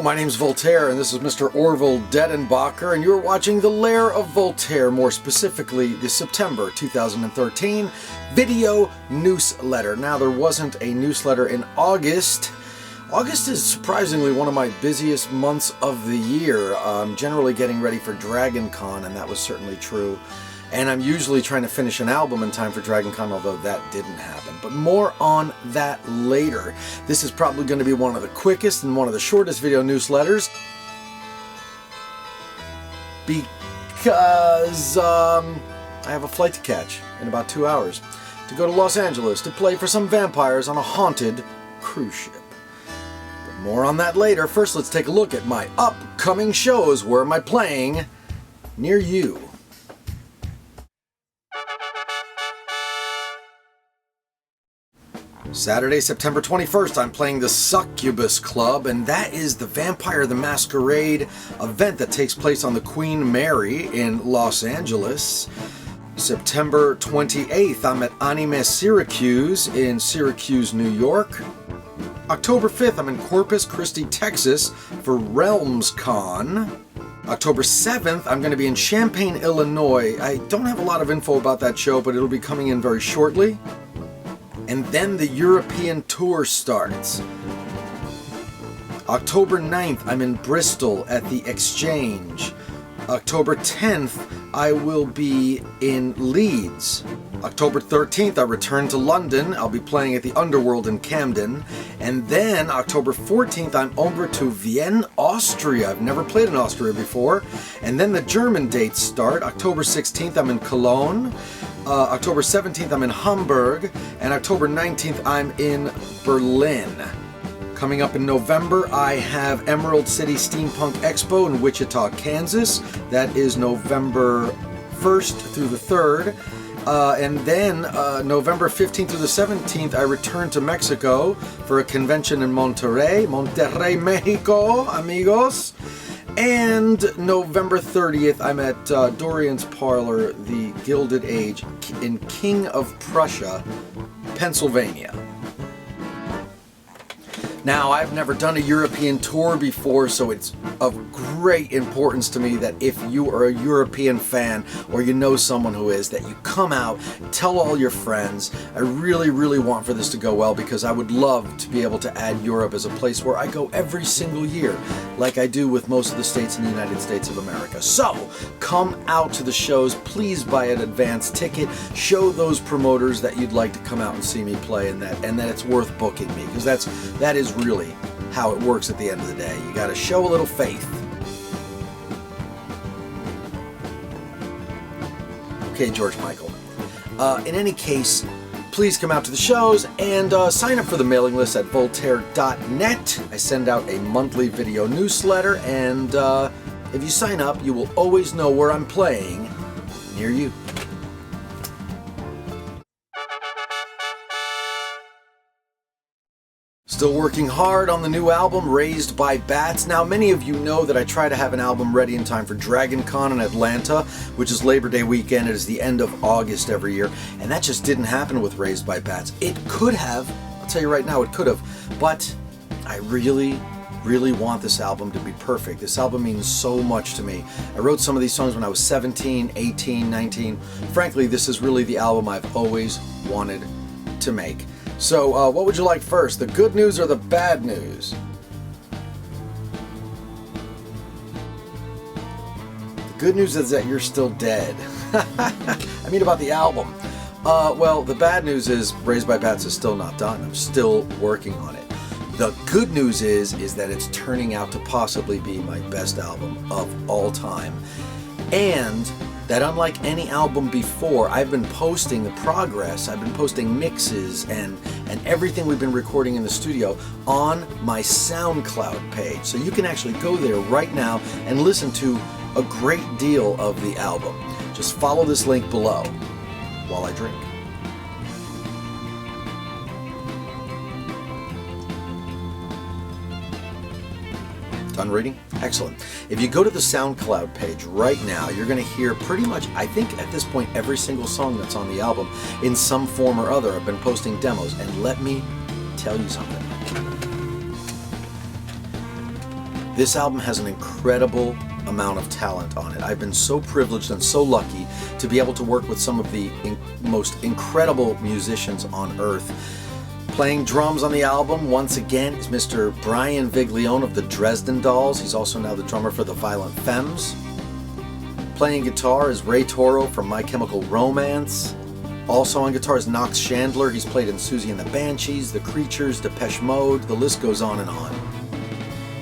Hello, my name's Voltaire, and this is Mr. Orville Dedenbacher, and you're watching The Lair of Voltaire, more specifically the September 2013 video newsletter. Now, there wasn't a newsletter in August. August is surprisingly one of my busiest months of the year. I'm generally getting ready for Dragon Con, and that was certainly true. And I'm usually trying to finish an album in time for Dragon Con, although that didn't happen. But more on that later. This is probably going to be one of the quickest and one of the shortest video newsletters, because I have a flight to catch in about 2 hours to go to Los Angeles to play for some vampires on a haunted cruise ship. But more on that later. First, let's take a look at my upcoming shows. Where am I playing near you? Saturday, September 21st, I'm playing the Succubus Club, and that is the Vampire the Masquerade event that takes place on the Queen Mary in Los Angeles. September 28th, I'm at Anime Syracuse in Syracuse, New York. October 5th, I'm in Corpus Christi, Texas for Realms Con. October 7th, I'm going to be in Champaign, Illinois. I don't have a lot of info about that show, but it'll be coming in very shortly. And then the European tour starts. October 9th, I'm in Bristol at the Exchange. October 10th, I will be in Leeds. October 13th, I return to London. I'll be playing at the Underworld in Camden. And then October 14th, I'm over to Vienna, Austria. I've never played in Austria before. And then the German dates start. October 16th, I'm in Cologne. October 17th, I'm in Hamburg. And October 19th, I'm in Berlin. Coming up in November, I have Emerald City Steampunk Expo in Wichita, Kansas. That is November 1st through the 3rd. And then November 15th through the 17th, I return to Mexico for a convention in Monterrey, Mexico, amigos. And November 30th, I'm at Dorian's Parlor, the Gilded Age, in King of Prussia, Pennsylvania. Now, I've never done a European tour before, so it's of great importance to me that if you are a European fan or you know someone who is, that you come out, tell all your friends. I really, really want for this to go well, because I would love to be able to add Europe as a place where I go every single year, like I do with most of the states in the United States of America. So, come out to the shows. Please buy an advance ticket. Show those promoters that you'd like to come out and see me play, and that it's worth booking me, because that is really how it works at the end of the day. You got to show a little faith. Okay, George Michael. In any case, please come out to the shows and sign up for the mailing list at voltaire.net. I send out a monthly video newsletter, and if you sign up, you will always know where I'm playing near you. Still working hard on the new album, Raised by Bats. Now, many of you know that I try to have an album ready in time for Dragon Con in Atlanta, which is Labor Day weekend. It is the end of August every year, and that just didn't happen with Raised by Bats. It could have. I'll tell you right now, it could have. But I really, really want this album to be perfect. This album means so much to me. I wrote some of these songs when I was 17, 18, 19. Frankly, this is really the album I've always wanted to make. So, what would you like first, the good news or the bad news? The good news is that you're still dead. I mean, about the album. Well, the bad news is Raised by Bats is still not done. I'm still working on it. The good news is that it's turning out to possibly be my best album of all time. And that unlike any album before, I've been posting the progress, I've been posting mixes and everything we've been recording in the studio on my Soundcloud page. So you can actually go there right now and listen to a great deal of the album. Just follow this link below while I drink. Done reading? Excellent. If you go to the Soundcloud page right now, you're going to hear pretty much, I think at this point, every single song that's on the album in some form or other. I've been posting demos, and let me tell you something. This album has an incredible amount of talent on it. I've been so privileged and so lucky to be able to work with some of the most incredible musicians on earth. Playing drums on the album, once again, is Mr. Brian Viglione of the Dresden Dolls. He's also now the drummer for the Violent Femmes. Playing guitar is Ray Toro from My Chemical Romance. Also on guitar is Knox Chandler. He's played in Susie and the Banshees, The Creatures, Depeche Mode, the list goes on and on.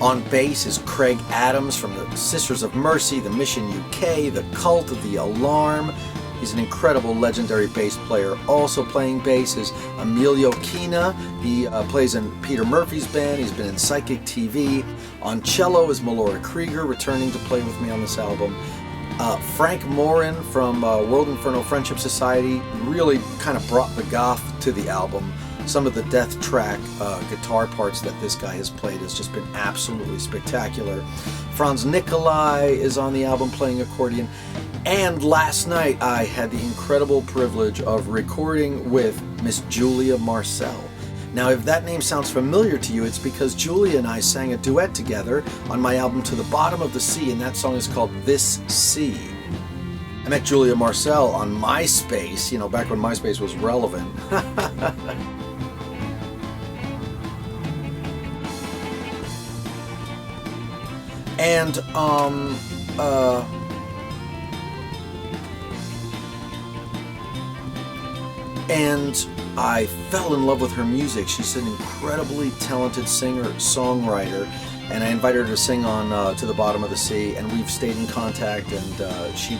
On bass is Craig Adams from the Sisters of Mercy, The Mission UK, The Cult, The Alarm. He's an incredible, legendary bass player. Also playing bass is Emilio Quina. He plays in Peter Murphy's band. He's been in Psychic TV. On cello is Melora Krieger, returning to play with me on this album. Frank Morin from World Inferno Friendship Society really kind of brought the goth to the album. Some of the Death Track guitar parts that this guy has played has just been absolutely spectacular. Franz Nicolai is on the album playing accordion. And last night I had the incredible privilege of recording with Miss Julia Marcel. Now, if that name sounds familiar to you, it's because Julia and I sang a duet together on my album To the Bottom of the Sea, and that song is called This Sea. I met Julia Marcel on MySpace, you know, back when MySpace was relevant. And, I fell in love with her music. She's an incredibly talented singer-songwriter, and I invited her to sing on To the Bottom of the Sea, and we've stayed in contact, and she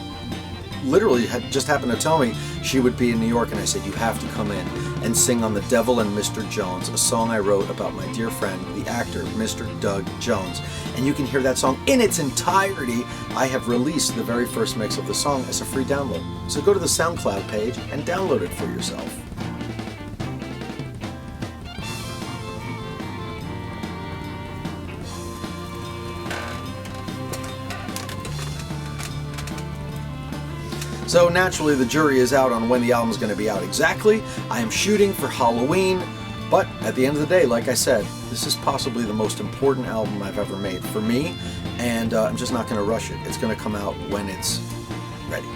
literally had just happened to tell me she would be in New York, and I said, you have to come in and sing on The Devil and Mr. Jones, a song I wrote about my dear friend, the actor, Mr. Doug Jones. And you can hear that song in its entirety. I have released the very first mix of the song as a free download. So go to the Soundcloud page and download it for yourself. So naturally the jury is out on when the album's going to be out exactly. I am shooting for Halloween, but at the end of the day, like I said, this is possibly the most important album I've ever made for me, and I'm just not going to rush it. It's going to come out when it's ready.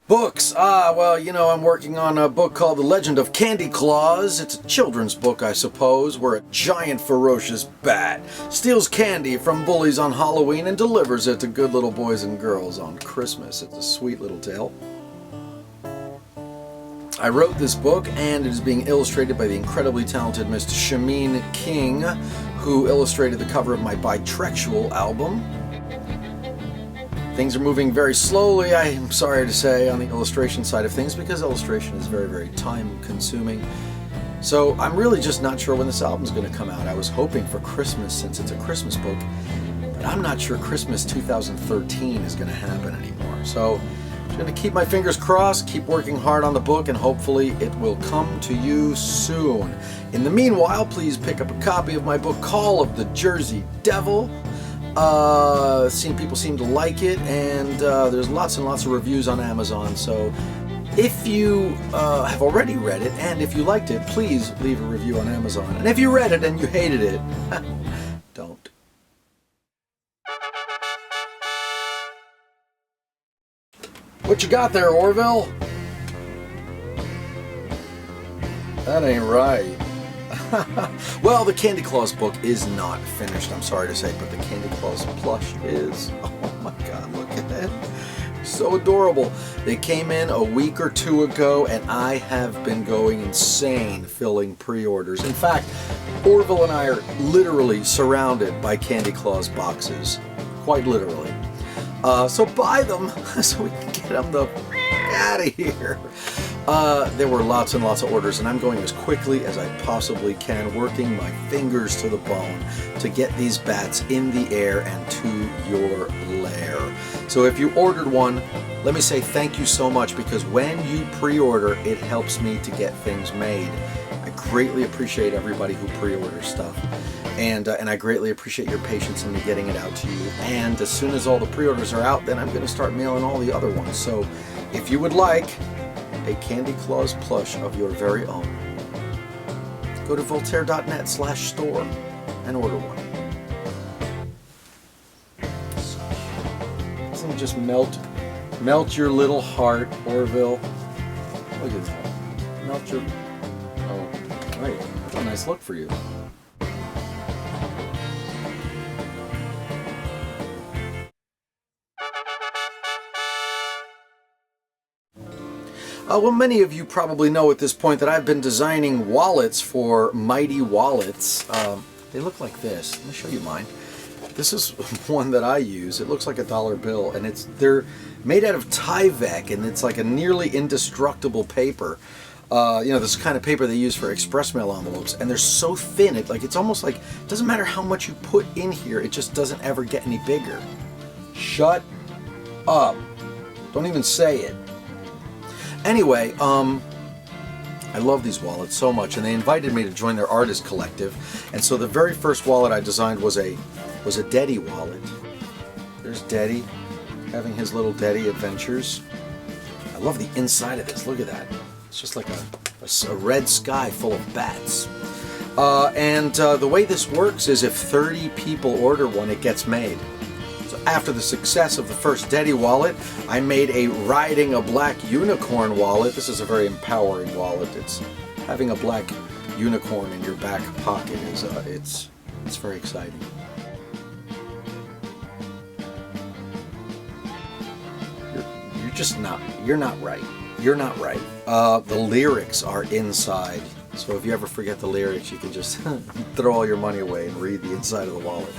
Books. Well, you know, I'm working on a book called The Legend of Candy Claus. It's a children's book, I suppose, where a giant ferocious bat steals candy from bullies on Halloween and delivers it to good little boys and girls on Christmas. It's a sweet little tale. I wrote this book, and it is being illustrated by the incredibly talented Miss Shameen King, who illustrated the cover of my Bitrexual album. Things are moving very slowly, I'm sorry to say, on the illustration side of things, because illustration is very, very time-consuming. So I'm really just not sure when this album's going to come out. I was hoping for Christmas, since it's a Christmas book, but I'm not sure Christmas 2013 is going to happen anymore. So I'm going to keep my fingers crossed, keep working hard on the book, and hopefully it will come to you soon. In the meanwhile, please pick up a copy of my book, Call of the Jersey Devil. People seem to like it, and there's lots and lots of reviews on Amazon, so if you have already read it, and if you liked it, please leave a review on Amazon. And if you read it and you hated it, don't. What you got there, Orville? That ain't right. Well, the Candy Claus book is not finished, I'm sorry to say, but the Candy Claus plush is. Oh my god, look at that. So adorable. They came in a week or two ago, and I have been going insane filling pre-orders. In fact, Orville and I are literally surrounded by Candy Claus boxes. Quite literally. So buy them so we can get them the out of here. There were lots and lots of orders, and I'm going as quickly as I possibly can, working my fingers to the bone to get these bats in the air and to your lair. So if you ordered one, let me say thank you so much, because when you pre-order, it helps me to get things made. I greatly appreciate everybody who pre-orders stuff. And I greatly appreciate your patience in me getting it out to you. And as soon as all the pre-orders are out, then I'm going to start mailing all the other ones. So if you would like a Candy Claus plush of your very own, go to voltaire.net/store and order one. Doesn't it just melt your little heart, Orville? Look at that. Melt your... Oh, right. That's a nice look for you. Well, many of you probably know at this point that I've been designing wallets for Mighty Wallets. They look like this. Let me show you mine. This is one that I use. It looks like a dollar bill, and they're made out of Tyvek, and it's like a nearly indestructible paper. You know, this kind of paper they use for express mail envelopes, and they're so thin. It's almost like it doesn't matter how much you put in here, it just doesn't ever get any bigger. Shut up. Don't even say it. Anyway, I love these wallets so much, and they invited me to join their artist collective. And so the very first wallet I designed was a Deddy wallet. There's Deddy having his little Deddy adventures. I love the inside of this. Look at that. It's just like a red sky full of bats. And the way this works is if 30 people order one, it gets made. So after the success of the first Deddy wallet, I made a Riding a Black Unicorn wallet. This is a very empowering wallet. It's having a black unicorn in your back pocket is it's very exciting. You're not right. You're not right. The lyrics are inside. So if you ever forget the lyrics, you can just throw all your money away and read the inside of the wallet.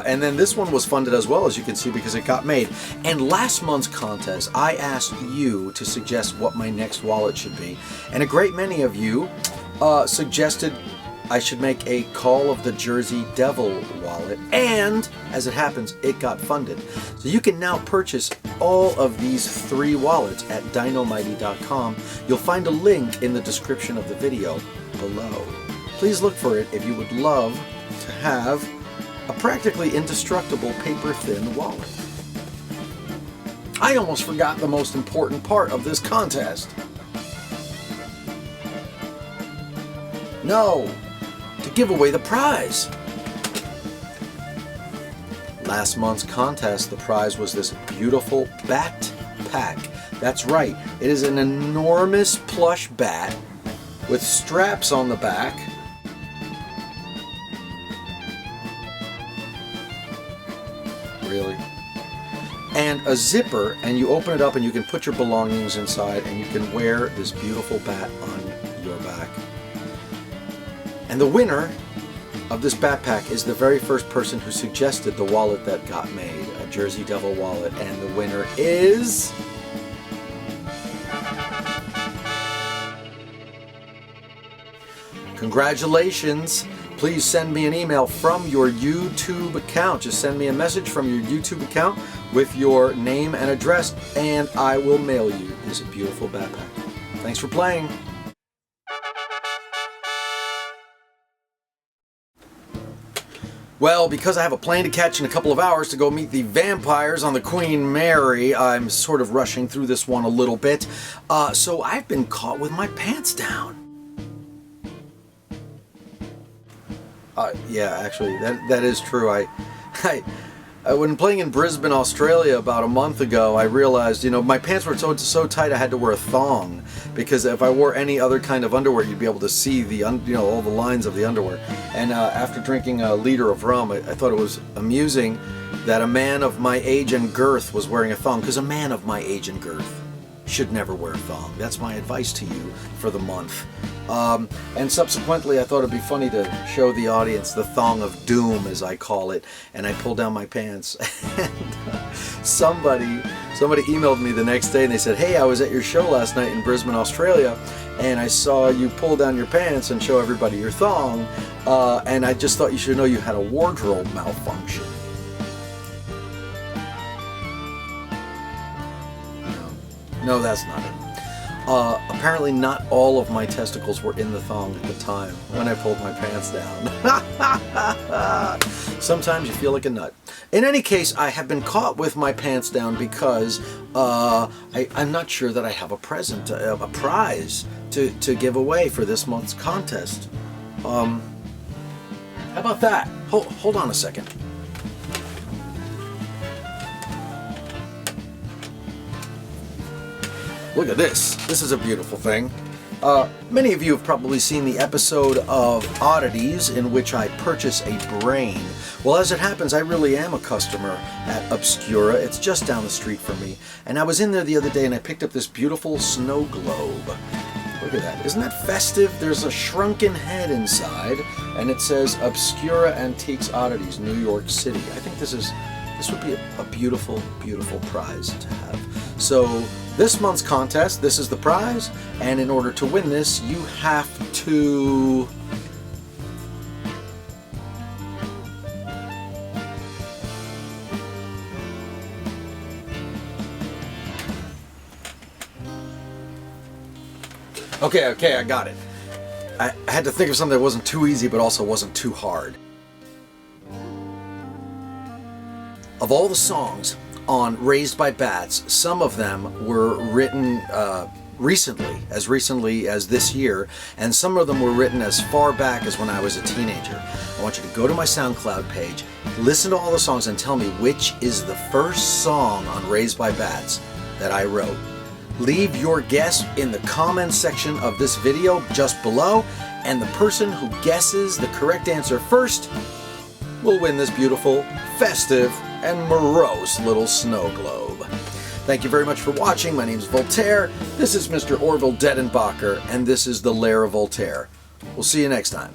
And then this one was funded as well, as you can see, because it got made. And last month's contest, I asked you to suggest what my next wallet should be. And a great many of you suggested I should make a Call of the Jersey Devil wallet. And, as it happens, it got funded. So you can now purchase all of these 3 wallets at Dynomighty.com. You'll find a link in the description of the video below. Please look for it if you would love to have a practically indestructible paper-thin wallet. I almost forgot the most important part of this contest. No, to give away the prize. Last month's contest, the prize was this beautiful bat pack. That's right, it is an enormous plush bat with straps on the back. Really? And a zipper, and you open it up and you can put your belongings inside and you can wear this beautiful bat on your back. And the winner of this backpack is the very first person who suggested the wallet that got made, a Jersey Devil wallet, and the winner is... Congratulations! Please send me an email from your YouTube account. Just send me a message from your YouTube account with your name and address, and I will mail you this beautiful backpack. Thanks for playing! Well, because I have a plane to catch in a couple of hours to go meet the vampires on the Queen Mary, I'm sort of rushing through this one a little bit. So I've been caught with my pants down. Yeah, actually, that is true. When playing in Brisbane, Australia about a month ago, I realized, my pants were so tight I had to wear a thong, because if I wore any other kind of underwear, you'd be able to see the all the lines of the underwear. And after drinking a liter of rum, I thought it was amusing that a man of my age and girth was wearing a thong, because a man of my age and girth should never wear a thong. That's my advice to you for the month. And subsequently, I thought it'd be funny to show the audience the thong of doom, as I call it, and I pulled down my pants. And somebody emailed me the next day and they said, "Hey, I was at your show last night in Brisbane, Australia, and I saw you pull down your pants and show everybody your thong, and I just thought you should know you had a wardrobe malfunction." No, that's not it. Apparently not all of my testicles were in the thong at the time when I pulled my pants down. Sometimes you feel like a nut. In any case, I have been caught with my pants down because I'm not sure that I have a present, a prize to give away for this month's contest. How about that? Hold on a second. Look at this. This is a beautiful thing. Many of you have probably seen the episode of Oddities in which I purchase a brain. Well, as it happens, I really am a customer at Obscura. It's just down the street from me. And I was in there the other day and I picked up this beautiful snow globe. Look at that. Isn't that festive? There's a shrunken head inside and it says Obscura Antiques Oddities, New York City. I think this would be a beautiful, beautiful prize to have. So this month's contest, this is the prize, and in order to win this, you have to Okay, I got it. I had to think of something that wasn't too easy, but also wasn't too hard. Of all the songs on Raised by Bats, some of them were written recently as this year, and some of them were written as far back as when I was a teenager. I want you to go to my Soundcloud page, listen to all the songs, and tell me which is the first song on Raised by Bats that I wrote. Leave your guess in the comments section of this video just below, and the person who guesses the correct answer first will win this beautiful, festive, and morose little snow globe. Thank you very much for watching. My name is Voltaire. This is Mr. Orville Dedenbacher, and this is the Lair of Voltaire. We'll see you next time.